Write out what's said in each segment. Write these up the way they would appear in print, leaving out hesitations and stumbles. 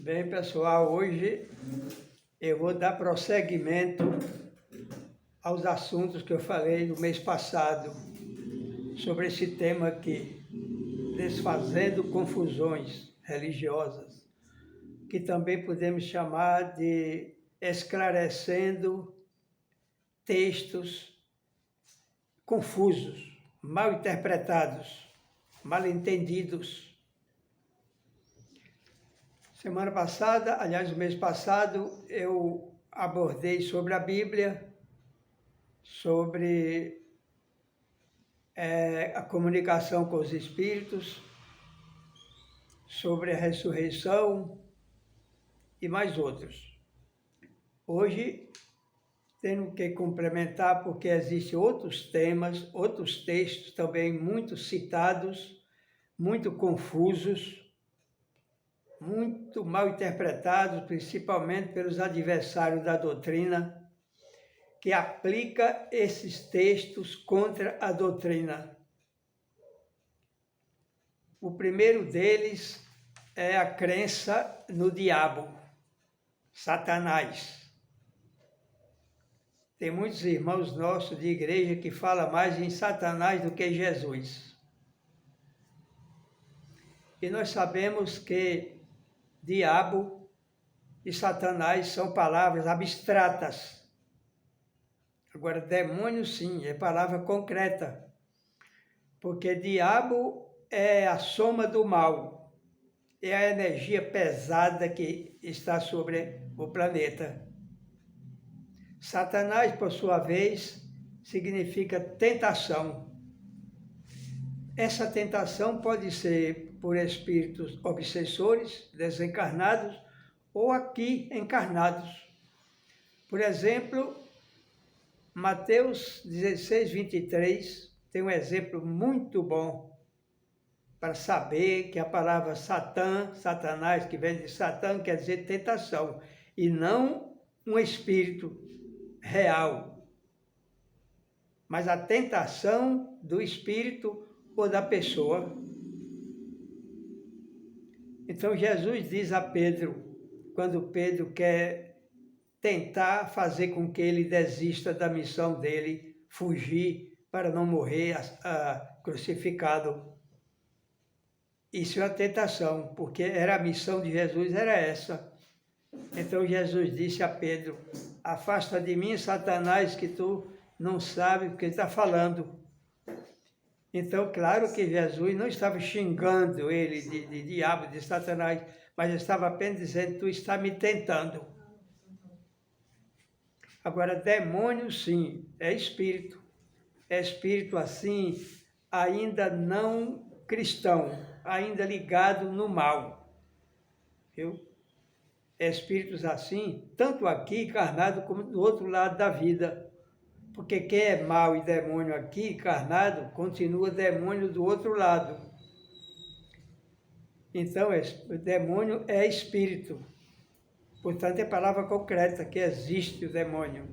Bem, pessoal, hoje eu vou dar prosseguimento aos assuntos que eu falei no mês passado, sobre esse tema aqui, desfazendo confusões religiosas, que também podemos chamar de esclarecendo textos confusos, mal interpretados, mal entendidos. Semana passada, aliás, no mês passado, eu abordei sobre a Bíblia, sobre a comunicação com os espíritos, sobre a ressurreição e mais outros. Hoje, tenho que complementar porque existem outros temas, outros textos também muito citados, muito confusos, muito mal interpretados, principalmente pelos adversários da doutrina, que aplica esses textos contra a doutrina. O primeiro deles é a crença no diabo, Satanás. Tem muitos irmãos nossos de igreja que falam mais em Satanás do que em Jesus. E nós sabemos que diabo e Satanás são palavras abstratas. Agora, demônio, sim, é palavra concreta. Porque diabo é a soma do mal. É a energia pesada que está sobre o planeta. Satanás, por sua vez, significa tentação. Essa tentação pode ser por espíritos obsessores, desencarnados, ou aqui encarnados. Por exemplo, Mateus 16, 23 tem um exemplo muito bom para saber que a palavra Satanás, que vem de Satã, quer dizer tentação, e não um espírito real, mas a tentação do espírito ou da pessoa. Então Jesus diz a Pedro, quando Pedro quer tentar fazer com que ele desista da missão dele, fugir para não morrer crucificado. Isso é uma tentação, porque era a missão de Jesus, era essa. Então Jesus disse a Pedro, afasta de mim, Satanás, que tu não sabe o que está falando. Então, claro que Jesus não estava xingando ele de diabo, de Satanás, mas estava apenas dizendo, tu está me tentando. Agora, demônio, sim, é espírito. É espírito assim, ainda não cristão, ainda ligado no mal. Viu? É espíritos assim, tanto aqui encarnado como do outro lado da vida. Porque quem é mau e demônio aqui, encarnado, continua demônio do outro lado. Então, o demônio é espírito. Portanto, é palavra concreta que existe o demônio.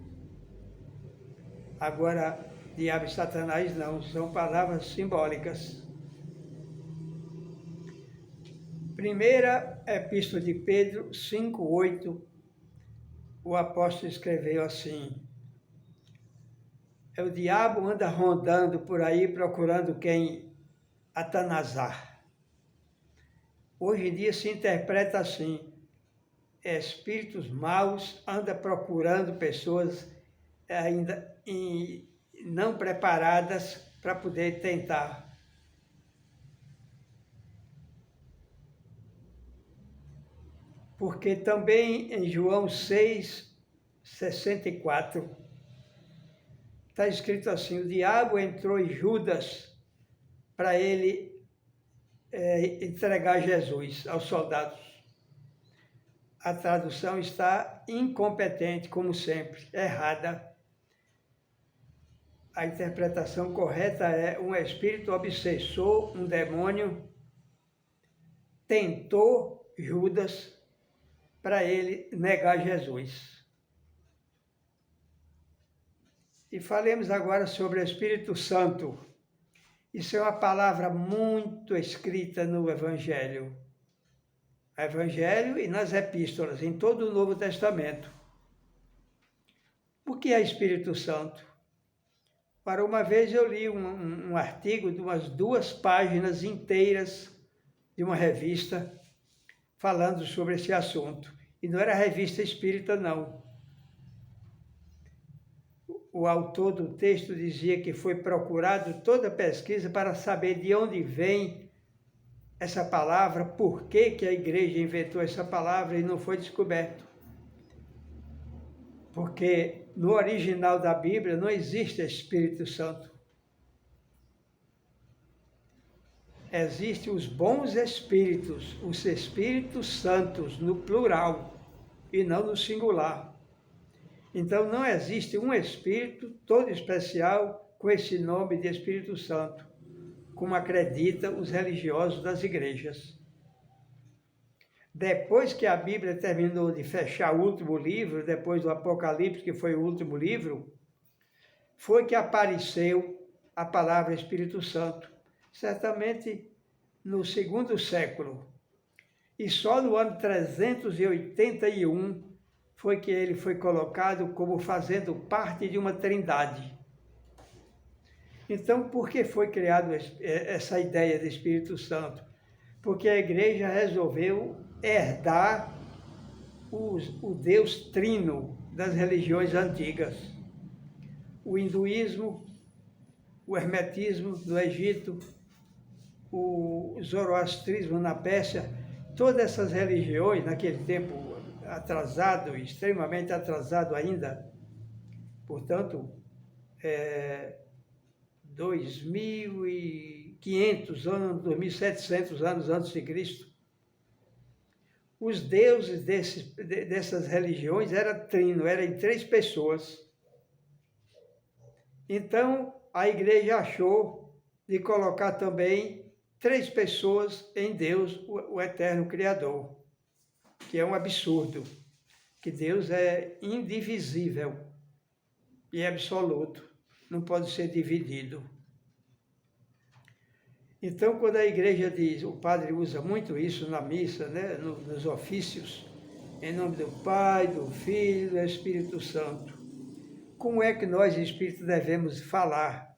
Agora, diabo e Satanás não, são palavras simbólicas. Primeira Epístola de Pedro 5,8, o apóstolo escreveu assim, o diabo anda rondando por aí procurando quem atanazar. Hoje em dia se interpreta assim, espíritos maus andam procurando pessoas ainda não preparadas para poder tentar. Porque também em João 6, 64, está escrito assim, o diabo entrou em Judas para ele entregar Jesus aos soldados. A tradução está incompetente, como sempre, errada. A interpretação correta é um espírito obsessor, um demônio, tentou Judas para ele negar Jesus. E falemos agora sobre o Espírito Santo. Isso é uma palavra muito escrita no Evangelho. Evangelho e nas epístolas, em todo o Novo Testamento. O que é Espírito Santo? Para uma vez eu li um artigo de umas 2 páginas inteiras de uma revista falando sobre esse assunto. E não era revista espírita, não. O autor do texto dizia que foi procurado toda a pesquisa para saber de onde vem essa palavra, por que que a igreja inventou essa palavra e não foi descoberto. Porque no original da Bíblia não existe Espírito Santo. Existem os bons espíritos, os Espíritos Santos, no plural, e não no singular. Então não existe um Espírito todo especial com esse nome de Espírito Santo, como acreditam os religiosos das igrejas. Depois que a Bíblia terminou de fechar o último livro, depois do Apocalipse, que foi o último livro, foi que apareceu a palavra Espírito Santo, certamente no 2º século. E só no ano 381 foi que ele foi colocado como fazendo parte de uma trindade. Então, por que foi criada essa ideia de Espírito Santo? Porque a igreja resolveu herdar o Deus trino das religiões antigas. O hinduísmo, o hermetismo no Egito, o zoroastrismo na Pérsia, todas essas religiões, naquele tempo atrasado, extremamente atrasado ainda, portanto, 2.500 anos, 2.700 anos antes de Cristo, os deuses dessas religiões eram trino, eram em 3 pessoas. Então, a igreja achou de colocar também 3 pessoas em Deus, o eterno Criador, que é um absurdo, que Deus é indivisível e absoluto, não pode ser dividido. Então, quando a igreja diz, o padre usa muito isso na missa, né, nos ofícios, em nome do Pai, do Filho e do Espírito Santo. Como é que nós, espíritos, devemos falar?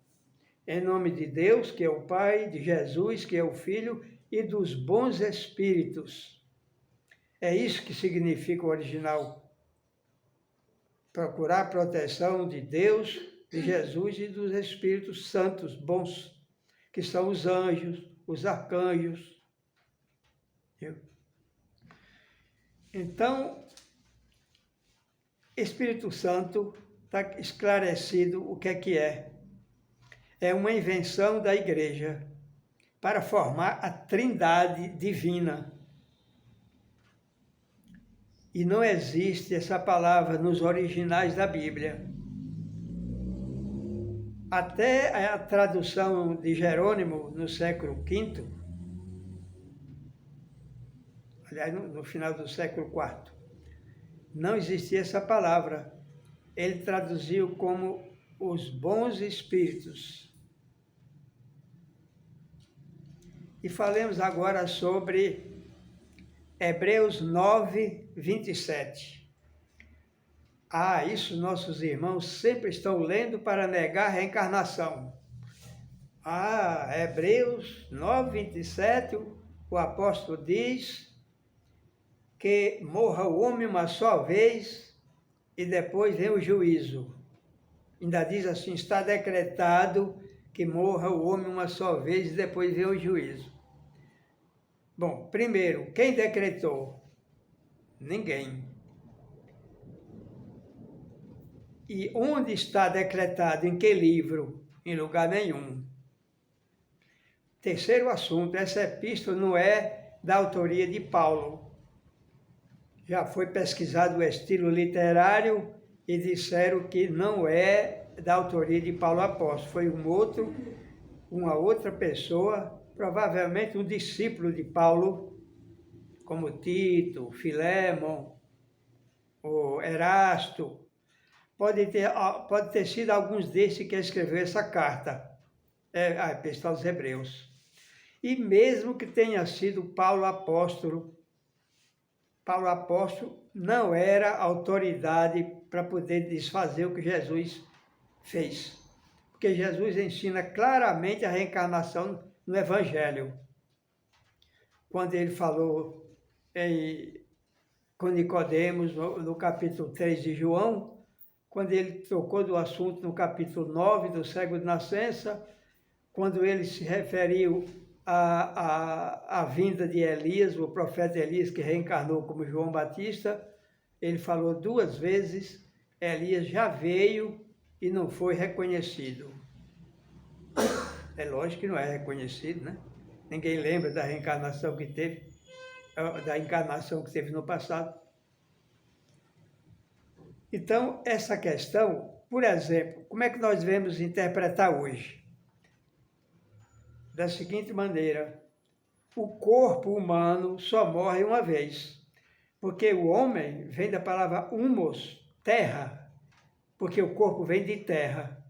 Em nome de Deus, que é o Pai, de Jesus, que é o Filho, e dos bons espíritos. É isso que significa o original. Procurar a proteção de Deus, de Jesus e dos Espíritos Santos bons, que são os anjos, os arcanjos. Então, Espírito Santo está esclarecido o que é que é. É uma invenção da igreja para formar a trindade divina. E não existe essa palavra nos originais da Bíblia. Até a tradução de Jerônimo no século V, aliás, no final do século IV, não existia essa palavra. Ele traduziu como os bons espíritos. E falemos agora sobre Hebreus 9, 27. Isso nossos irmãos sempre estão lendo para negar a reencarnação. Hebreus 9, 27, o apóstolo diz que morra o homem uma só vez e depois vem o juízo. Ainda diz assim, está decretado que morra o homem uma só vez e depois vem o juízo. Bom, primeiro, quem decretou? Ninguém. E onde está decretado? Em que livro? Em lugar nenhum. Terceiro assunto, essa epístola não é da autoria de Paulo. Já foi pesquisado o estilo literário e disseram que não é da autoria de Paulo Apóstolo. Foi uma outra pessoa, provavelmente um discípulo de Paulo, como Tito, Filémon, ou Erasto. Pode ter sido alguns desses que escreveu essa carta, a Epístola aos Hebreus. E mesmo que tenha sido Paulo apóstolo, Paulo apóstolo não era autoridade para poder desfazer o que Jesus fez. Porque Jesus ensina claramente a reencarnação no Evangelho. Quando ele falou com Nicodemos, no capítulo 3 de João, quando ele tocou do assunto no capítulo 9 do cego de nascença, quando ele se referiu à vinda de Elias, o profeta Elias, que reencarnou como João Batista, ele falou 2 vezes, Elias já veio e não foi reconhecido. É lógico que não é reconhecido, né? Ninguém lembra da reencarnação que teve, da encarnação que teve no passado. Então, essa questão, por exemplo, como é que nós devemos interpretar hoje? Da seguinte maneira: o corpo humano só morre uma vez, porque o homem vem da palavra humus, terra, porque o corpo vem de terra,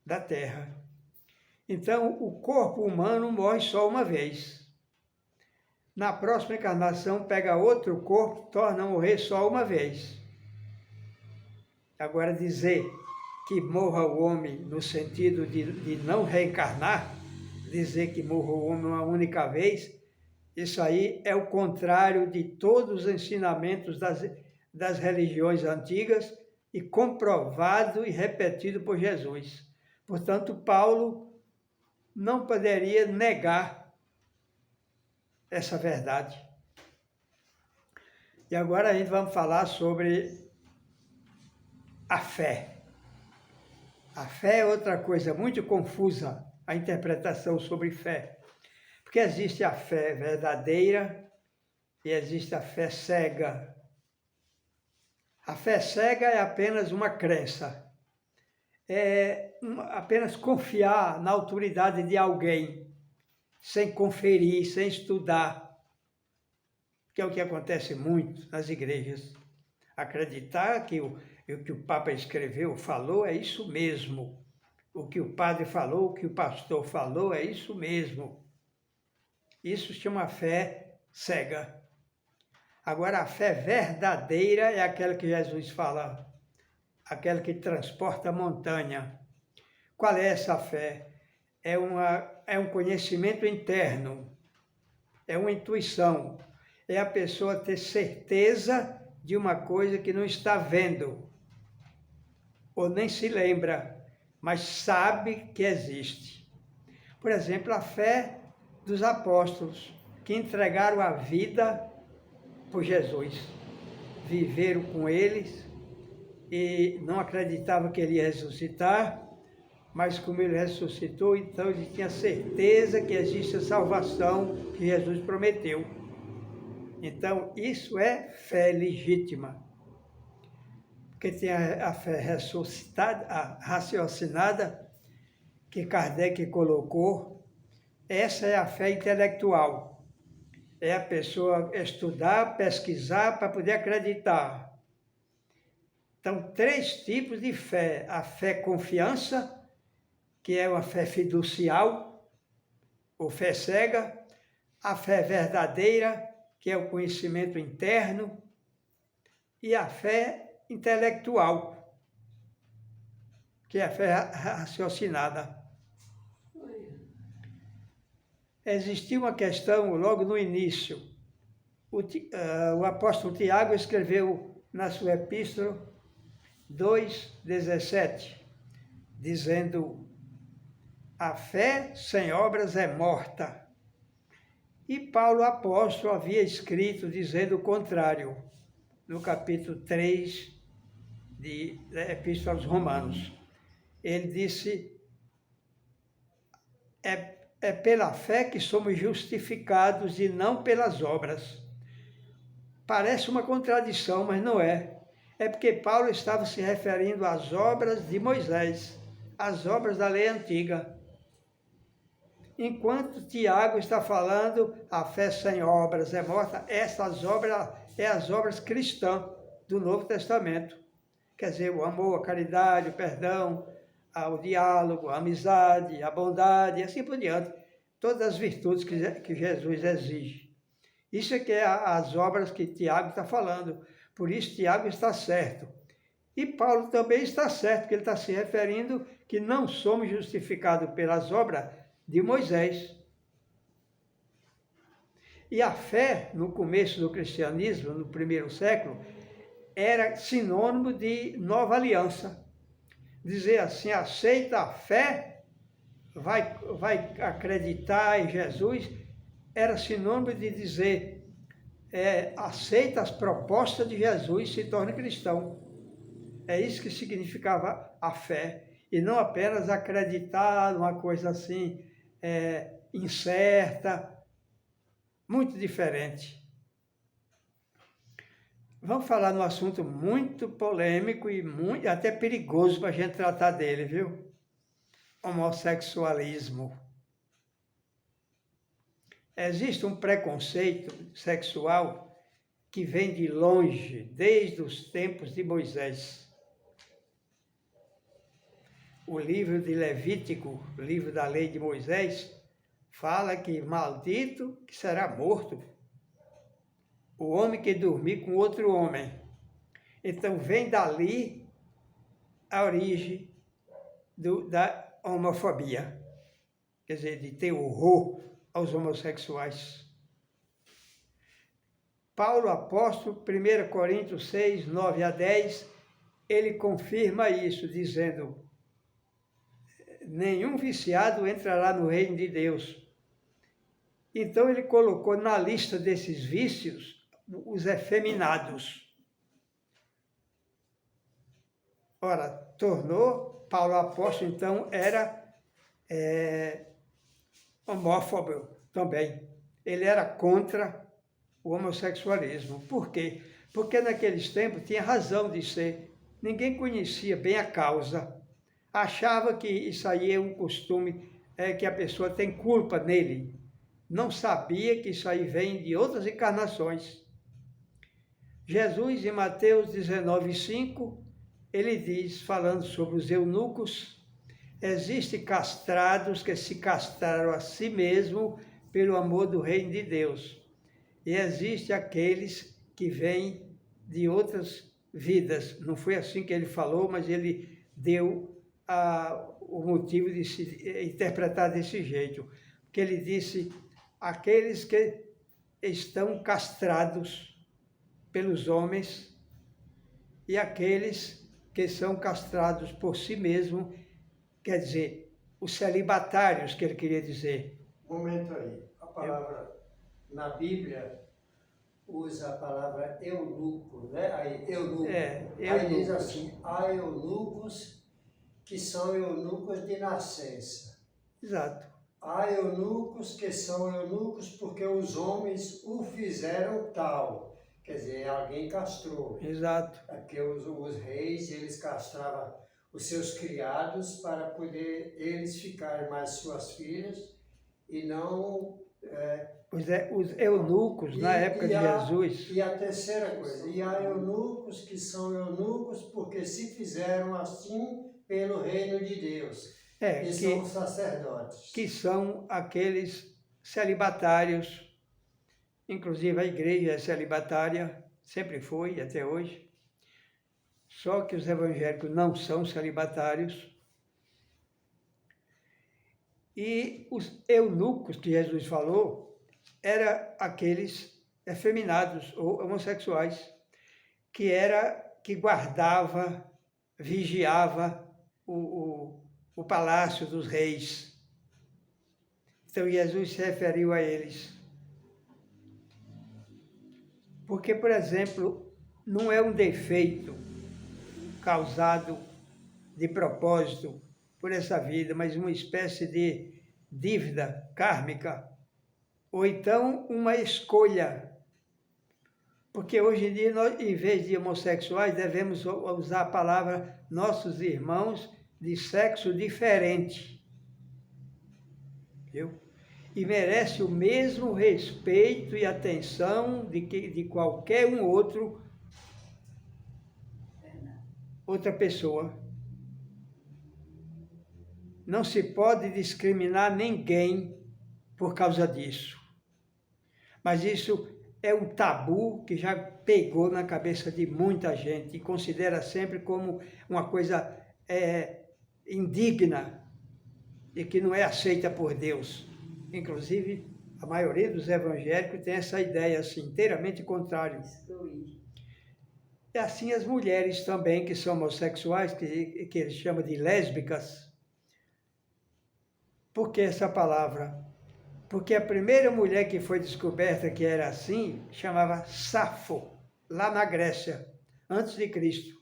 da terra. Então, o corpo humano morre só uma vez. Na próxima encarnação, pega outro corpo, torna a morrer só uma vez. Agora, dizer que morra o homem no sentido de não reencarnar, dizer que morra o homem uma única vez, isso aí é o contrário de todos os ensinamentos das religiões antigas e comprovado e repetido por Jesus. Portanto, Paulo não poderia negar essa verdade. E agora a gente vai falar sobre a fé. A fé é outra coisa muito confusa, a interpretação sobre fé. Porque existe a fé verdadeira e existe a fé cega. A fé cega é apenas uma crença. Apenas confiar na autoridade de alguém, sem conferir, sem estudar, que é o que acontece muito nas igrejas. Acreditar que o que o Papa escreveu, falou, é isso mesmo. O que o padre falou, o que o pastor falou, é isso mesmo. Isso se chama fé cega. Agora, a fé verdadeira é aquela que Jesus fala, aquela que transporta a montanha. Qual é essa fé? É um conhecimento interno, é uma intuição, é a pessoa ter certeza de uma coisa que não está vendo, ou nem se lembra, mas sabe que existe. Por exemplo, a fé dos apóstolos, que entregaram a vida por Jesus, viveram com eles e não acreditavam que ele ia ressuscitar, mas como ele ressuscitou, então ele tinha certeza que existe a salvação que Jesus prometeu. Então, isso é fé legítima. Porque tem a fé ressuscitada, a raciocinada, que Kardec colocou. Essa é a fé intelectual. É a pessoa estudar, pesquisar para poder acreditar. Então, 3 tipos de fé. A fé confiança, que é uma fé fiducial, ou fé cega. A fé verdadeira, que é o conhecimento interno. E a fé intelectual, que é a fé raciocinada. Existiu uma questão logo no início. O apóstolo Tiago escreveu na sua epístola 2,17, dizendo: a fé sem obras é morta. E Paulo apóstolo havia escrito dizendo o contrário, no capítulo 3 da Epístola aos Romanos. Ele disse: é pela fé que somos justificados e não pelas obras. Parece uma contradição, mas não é. É porque Paulo estava se referindo às obras de Moisés, às obras da lei antiga. Enquanto Tiago está falando, a fé sem obras é morta, essas obras é as obras cristãs do Novo Testamento. Quer dizer, o amor, a caridade, o perdão, o diálogo, a amizade, a bondade e assim por diante. Todas as virtudes que Jesus exige. Isso é que é as obras que Tiago está falando. Por isso Tiago está certo. E Paulo também está certo, porque ele está se referindo que não somos justificados pelas obras de Moisés. E a fé, no começo do cristianismo, no primeiro século, era sinônimo de nova aliança. Dizer assim, aceita a fé, vai acreditar em Jesus, era sinônimo de dizer, aceita as propostas de Jesus e se torna cristão. É isso que significava a fé, e não apenas acreditar numa coisa assim, incerta, muito diferente. Vamos falar num assunto muito polêmico e até perigoso para a gente tratar dele, viu? Homossexualismo. Existe um preconceito sexual que vem de longe, desde os tempos de Moisés. O livro de Levítico, o livro da lei de Moisés, fala que maldito que será morto o homem que dormir com outro homem. Então vem dali a origem da homofobia, quer dizer, de ter horror aos homossexuais. Paulo apóstolo, 1 Coríntios 6, 9 a 10, ele confirma isso, dizendo: nenhum viciado entrará no reino de Deus. Então ele colocou na lista desses vícios os efeminados. Ora, Paulo apóstolo, então, era homófobo também. Ele era contra o homossexualismo. Por quê? Porque naqueles tempos tinha razão de ser. Ninguém conhecia bem a causa. Achava que isso aí é um costume, que a pessoa tem culpa nele. Não sabia que isso aí vem de outras encarnações. Jesus, em Mateus 19:5, ele diz, falando sobre os eunucos, existem castrados que se castraram a si mesmo pelo amor do reino de Deus. E existem aqueles que vêm de outras vidas. Não foi assim que ele falou, mas ele deu o motivo de se interpretar desse jeito. Porque ele disse, aqueles que estão castrados pelos homens e aqueles que são castrados por si mesmo, quer dizer, os celibatários, que ele queria dizer. Um momento aí, a palavra na Bíblia usa a palavra eunuco, né? Aí, eunuco. Aí diz assim, há eunucos que são eunucos de nascença. Exato. Há eunucos que são eunucos porque os homens o fizeram tal. Quer dizer, alguém castrou. Exato. Porque os reis, eles castravam os seus criados para poder eles ficarem mais suas filhas e não... Os eunucos, na época de Jesus. E a terceira coisa, e há eunucos que são eunucos porque se fizeram assim pelo reino de Deus. Que são os sacerdotes. Que são aqueles celibatários. Inclusive a igreja é celibatária, sempre foi até hoje. Só que os evangélicos não são celibatários. E os eunucos que Jesus falou eram aqueles efeminados ou homossexuais que guardava, vigiava o palácio dos reis. Então Jesus se referiu a eles. Porque, por exemplo, não é um defeito causado de propósito por essa vida, mas uma espécie de dívida kármica, ou então uma escolha. Porque hoje em dia, nós, em vez de homossexuais, devemos usar a palavra nossos irmãos de sexo diferente. Viu? E merece o mesmo respeito e atenção de qualquer outra pessoa. Não se pode discriminar ninguém por causa disso. Mas isso é um tabu que já pegou na cabeça de muita gente e considera sempre como uma coisa indigna e que não é aceita por Deus. Inclusive, a maioria dos evangélicos tem essa ideia assim, inteiramente contrária. E assim as mulheres também que são homossexuais, que eles chamam de lésbicas. Por que essa palavra? Porque a primeira mulher que foi descoberta que era assim, chamava Safo, lá na Grécia, antes de Cristo.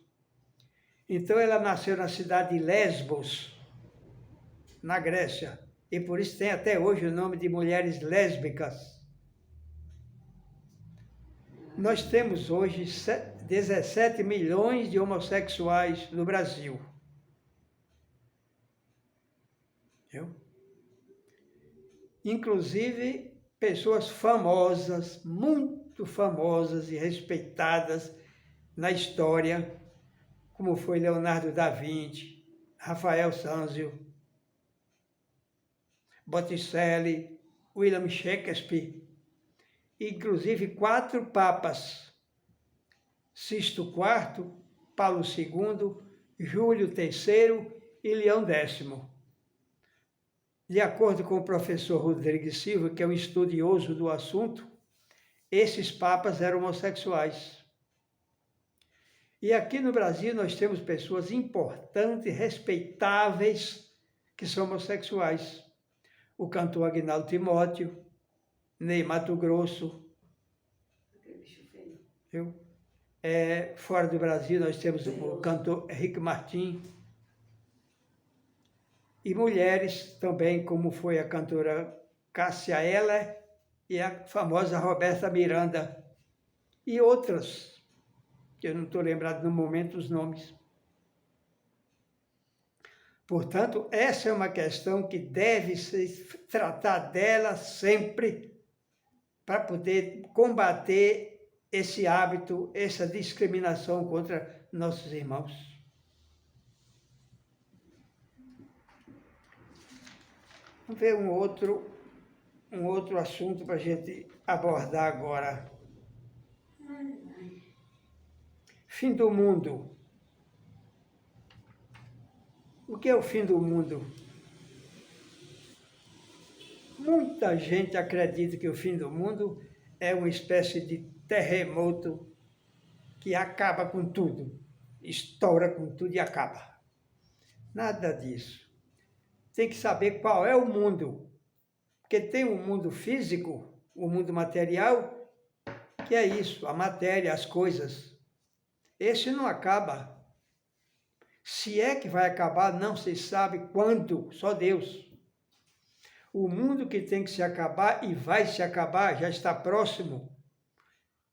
Então ela nasceu na cidade de Lesbos, na Grécia, e por isso tem até hoje o nome de mulheres lésbicas. Nós temos hoje 17 milhões de homossexuais no Brasil. Viu? Inclusive, pessoas famosas, muito famosas e respeitadas na história, como foi Leonardo da Vinci, Rafael Sanzio, Botticelli, William Shakespeare, inclusive 4 papas, Sisto IV, Paulo II, Júlio III e Leão X. De acordo com o professor Rodrigues Silva, que é um estudioso do assunto, esses papas eram homossexuais. E aqui no Brasil nós temos pessoas importantes, respeitáveis, que são homossexuais. O cantor Aguinaldo Timóteo, Ney Matogrosso. Viu? Fora do Brasil nós temos o cantor Henrique Martim. E mulheres também, como foi a cantora Cássia Eller e a famosa Roberta Miranda. E outras, que eu não estou lembrado no momento os nomes. Portanto, essa é uma questão que deve se tratar dela sempre para poder combater esse hábito, essa discriminação contra nossos irmãos. Vamos ver um outro assunto para a gente abordar agora. Fim do mundo. O que é o fim do mundo? Muita gente acredita que o fim do mundo é uma espécie de terremoto que acaba com tudo, estoura com tudo e acaba. Nada disso. Tem que saber qual é o mundo, porque tem o mundo físico, o mundo material, que é isso, a matéria, as coisas. Esse não acaba. Se é que vai acabar, não se sabe quando, só Deus. O mundo que tem que se acabar e vai se acabar, já está próximo,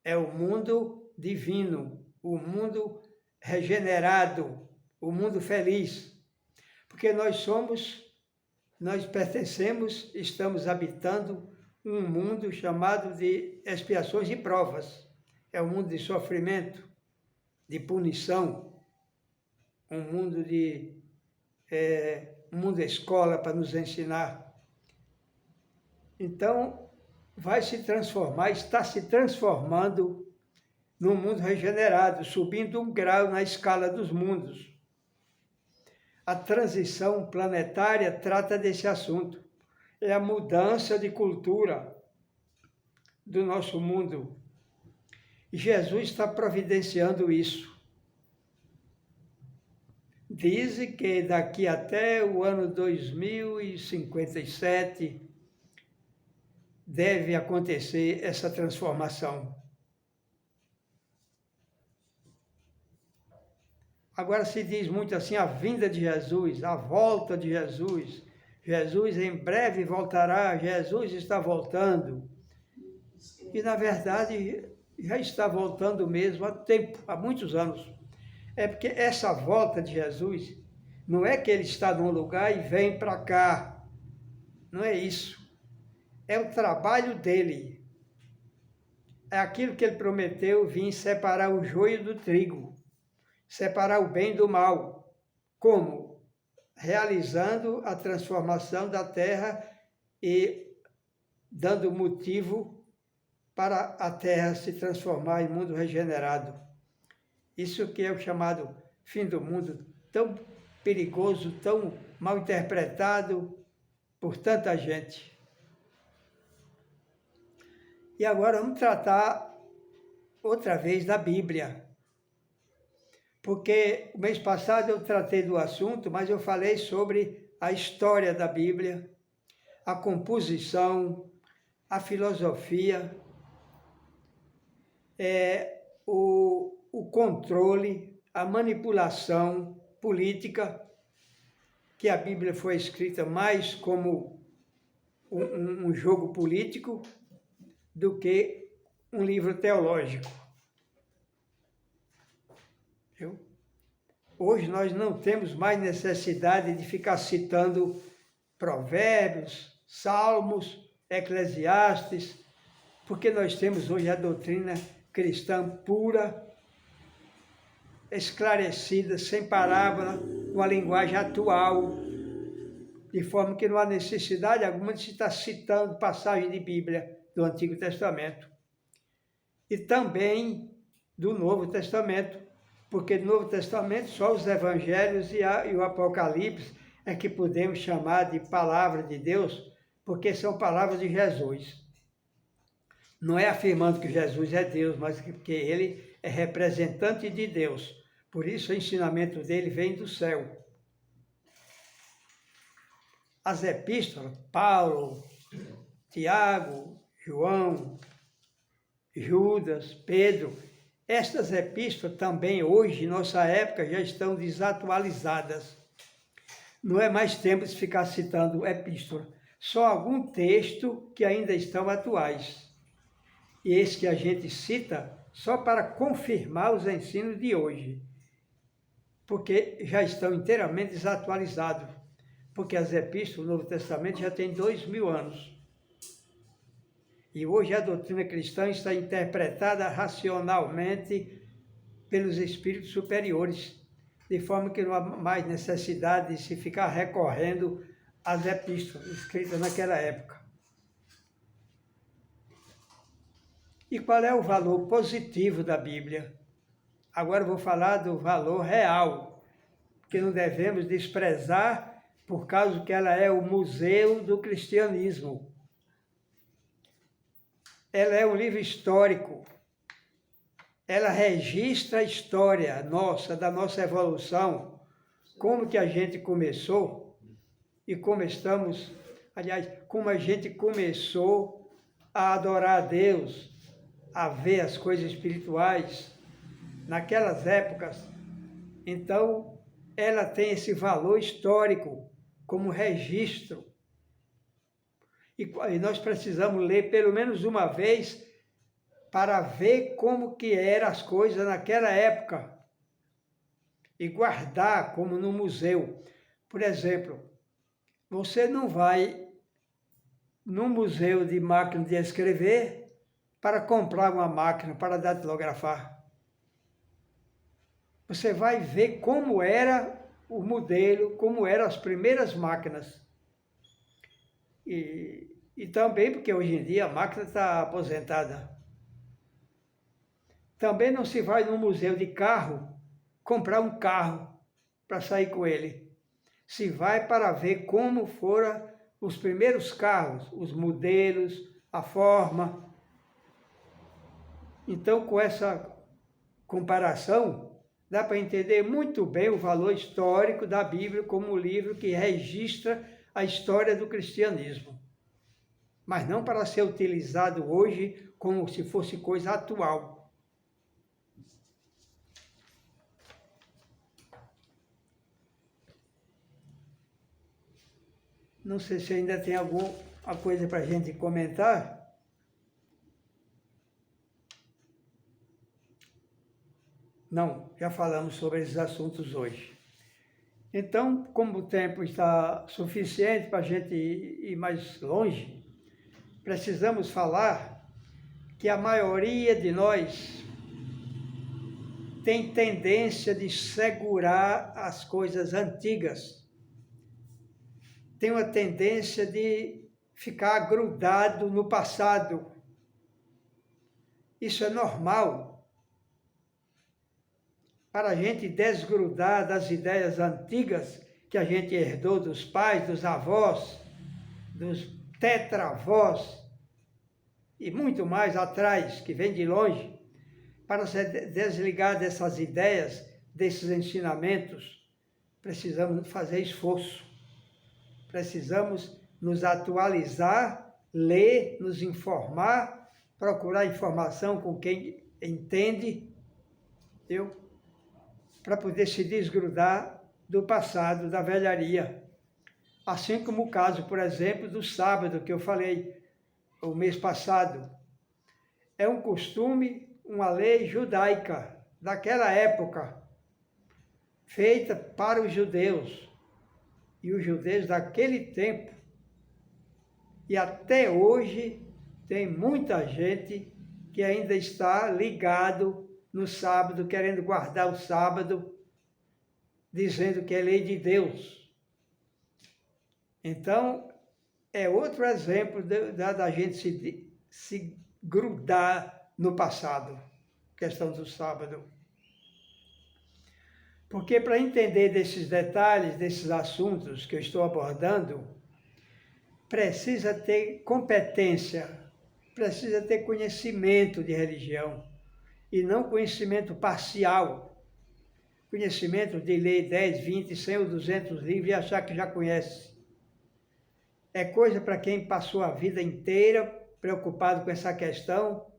é o mundo divino, o mundo regenerado, o mundo feliz. Porque nós pertencemos, estamos habitando um mundo chamado de expiações e provas. É um mundo de sofrimento, de punição, um mundo escola para nos ensinar. Então, vai se transformar, está se transformando num mundo regenerado, subindo um grau na escala dos mundos. A transição planetária trata desse assunto. É a mudança de cultura do nosso mundo. E Jesus está providenciando isso. Dizem que daqui até o ano 2057 deve acontecer essa transformação. Agora se diz muito assim, a vinda de Jesus, a volta de Jesus. Jesus em breve voltará, Jesus está voltando. E na verdade já está voltando mesmo há tempo, há muitos anos. É porque essa volta de Jesus não é que ele está num lugar e vem para cá. Não é isso. É o trabalho dele. É aquilo que ele prometeu, vir separar o joio do trigo. Separar o bem do mal. Como? Realizando a transformação da terra e dando motivo para a Terra se transformar em mundo regenerado. Isso que é o chamado fim do mundo, tão perigoso, tão mal interpretado por tanta gente. E agora vamos tratar outra vez da Bíblia. Porque o mês passado eu tratei do assunto, mas eu falei sobre a história da Bíblia, a composição, a filosofia, o controle, a manipulação política, que a Bíblia foi escrita mais como um jogo político do que um livro teológico. Viu? Hoje nós não temos mais necessidade de ficar citando provérbios, salmos, Eclesiastes, porque nós temos hoje a doutrina cristã pura, esclarecida, sem parábola, uma linguagem atual, de forma que não há necessidade alguma de se estar citando passagem de Bíblia do Antigo Testamento. E também do Novo Testamento, porque no Novo Testamento só os Evangelhos e o Apocalipse é que podemos chamar de palavra de Deus, porque são palavras de Jesus. Não é afirmando que Jesus é Deus, mas que ele é representante de Deus. Por isso o ensinamento dele vem do céu. As epístolas, Paulo, Tiago, João, Judas, Pedro, estas epístolas também hoje, em nossa época, já estão desatualizadas. Não é mais tempo de ficar citando epístola. Só algum texto que ainda estão atuais. E esse que a gente cita só para confirmar os ensinos de hoje. Porque já estão inteiramente desatualizados. Porque as epístolas do Novo Testamento já têm 2000 anos. E hoje a doutrina cristã está interpretada racionalmente pelos espíritos superiores, de forma que não há mais necessidade de se ficar recorrendo às epístolas escritas naquela época. E qual é o valor positivo da Bíblia? Agora eu vou falar do valor real, que não devemos desprezar por causa que ela é o museu do cristianismo. Ela é um livro histórico. Ela registra a história nossa, da nossa evolução, como que a gente começou e como estamos, aliás, como a gente começou a adorar a Deus, a ver as coisas espirituais naquelas épocas. Então, ela tem esse valor histórico como registro. E nós precisamos ler pelo menos uma vez para ver como que eram as coisas naquela época e guardar como no museu. Por exemplo, você não vai no museu de máquina de escrever para comprar uma máquina para datilografar. Você vai ver como era o modelo, como eram as primeiras máquinas. E também porque hoje em dia a máquina está aposentada. Também não se vai no museu de carro comprar um carro para sair com ele. Se vai para ver como foram os primeiros carros, os modelos, a forma. Então, com essa comparação, dá para entender muito bem o valor histórico da Bíblia como um livro que registra a história do cristianismo. Mas não para ser utilizado hoje como se fosse coisa atual. Não sei se ainda tem alguma coisa para a gente comentar. Não, já falamos sobre esses assuntos hoje. Então, como o tempo está suficiente para a gente ir mais longe, precisamos falar que a maioria de nós tem tendência de segurar as coisas antigas. Tem uma tendência de ficar grudado no passado. Isso é normal para a gente desgrudar das ideias antigas que a gente herdou dos pais, dos avós, dos tetravós e muito mais atrás, que vem de longe, para se desligar dessas ideias, desses ensinamentos, precisamos fazer esforço. Precisamos nos atualizar, ler, nos informar, procurar informação com quem entende, para poder se desgrudar do passado, da velharia. Assim como o caso, por exemplo, do sábado, que eu falei o mês passado. É um costume, uma lei judaica daquela época, feita para os judeus. E os judeus daquele tempo, e até hoje, tem muita gente que ainda está ligado no sábado, querendo guardar o sábado, dizendo que é lei de Deus. Então, é outro exemplo da gente se grudar no passado, questão do sábado. Porque para entender desses detalhes, desses assuntos que eu estou abordando, precisa ter competência, precisa ter conhecimento de religião, e não conhecimento parcial, conhecimento de ler 10, 20, 100 ou 200 livros e achar que já conhece. É coisa para quem passou a vida inteira preocupado com essa questão,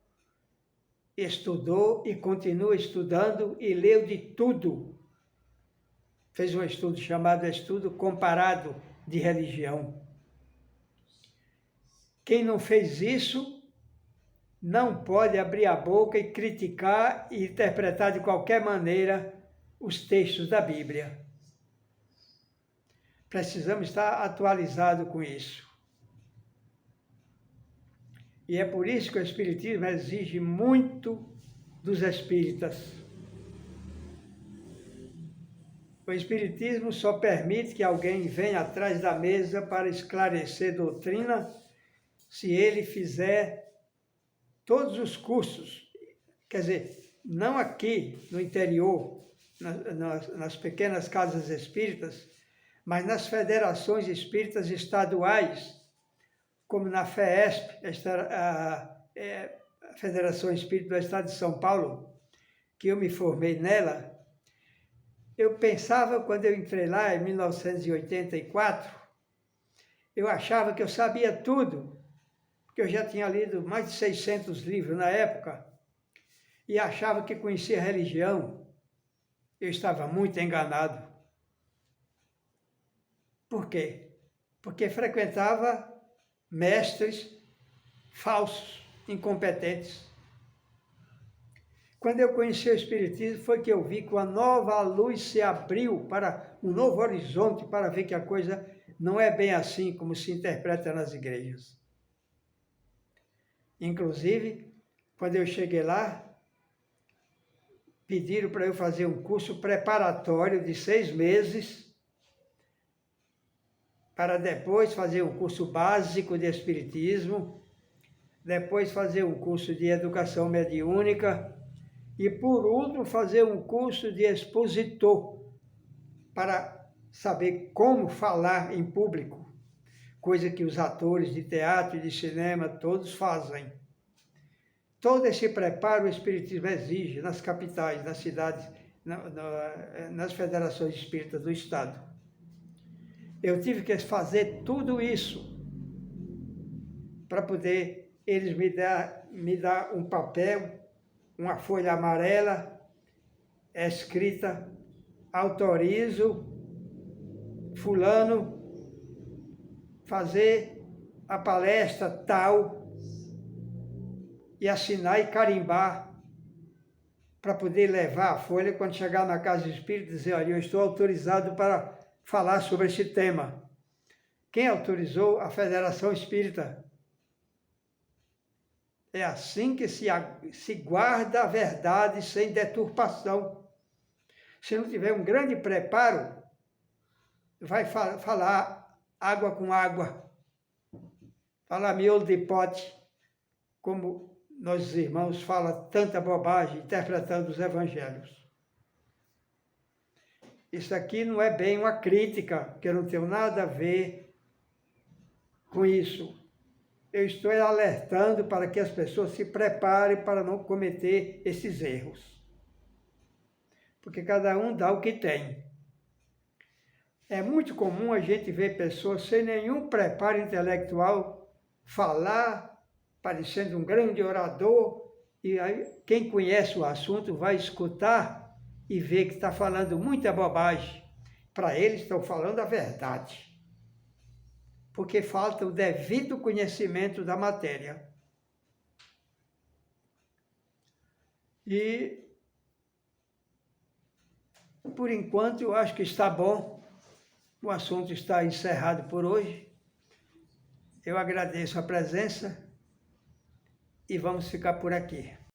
estudou e continua estudando e leu de tudo. Fez um estudo chamado Estudo Comparado de Religião. Quem não fez isso não pode abrir a boca e criticar e interpretar de qualquer maneira os textos da Bíblia. Precisamos estar atualizados com isso. E é por isso que o Espiritismo exige muito dos espíritas. O Espiritismo só permite que alguém venha atrás da mesa para esclarecer doutrina se ele fizer todos os cursos. Quer dizer, não aqui no interior, nas pequenas casas espíritas, mas nas federações espíritas estaduais, como na FEESP, a Federação Espírita do Estado de São Paulo, que eu me formei nela. Eu pensava, quando eu entrei lá em 1984, eu achava que eu sabia tudo, porque eu já tinha lido mais de 600 livros na época, e achava que conhecia a religião. Eu estava muito enganado. Por quê? Porque frequentava mestres falsos, incompetentes. Quando eu conheci o Espiritismo, foi que eu vi que uma nova luz se abriu para um novo horizonte, para ver que a coisa não é bem assim como se interpreta nas igrejas. Inclusive, quando eu cheguei lá, pediram para eu fazer um curso preparatório de 6 meses, para depois fazer um curso básico de Espiritismo, depois fazer um curso de Educação Mediúnica e, por último, fazer um curso de expositor, para saber como falar em público, coisa que os atores de teatro e de cinema todos fazem. Todo esse preparo o Espiritismo exige nas capitais, nas cidades, nas federações espíritas do Estado. Eu tive que fazer tudo isso para poder eles me dar um papel, uma folha amarela, escrita: autorizo fulano fazer a palestra tal, e assinar e carimbar, para poder levar a folha quando chegar na casa espírita e dizer: olha, eu estou autorizado para falar sobre esse tema. Quem autorizou? A Federação Espírita. É assim que se guarda a verdade sem deturpação. Se não tiver um grande preparo, vai falar água com água, falar miolo de pote, como nossos irmãos falam tanta bobagem interpretando os evangelhos. Isso aqui não é bem uma crítica, que eu não tenho nada a ver com isso. Eu estou alertando para que as pessoas se preparem para não cometer esses erros. Porque cada um dá o que tem. É muito comum a gente ver pessoas sem nenhum preparo intelectual falar, parecendo um grande orador, e aí quem conhece o assunto vai escutar e ver que está falando muita bobagem. Para eles estão falando a verdade. Porque falta o devido conhecimento da matéria. E, por enquanto, eu acho que está bom. O assunto está encerrado por hoje. Eu agradeço a presença e vamos ficar por aqui.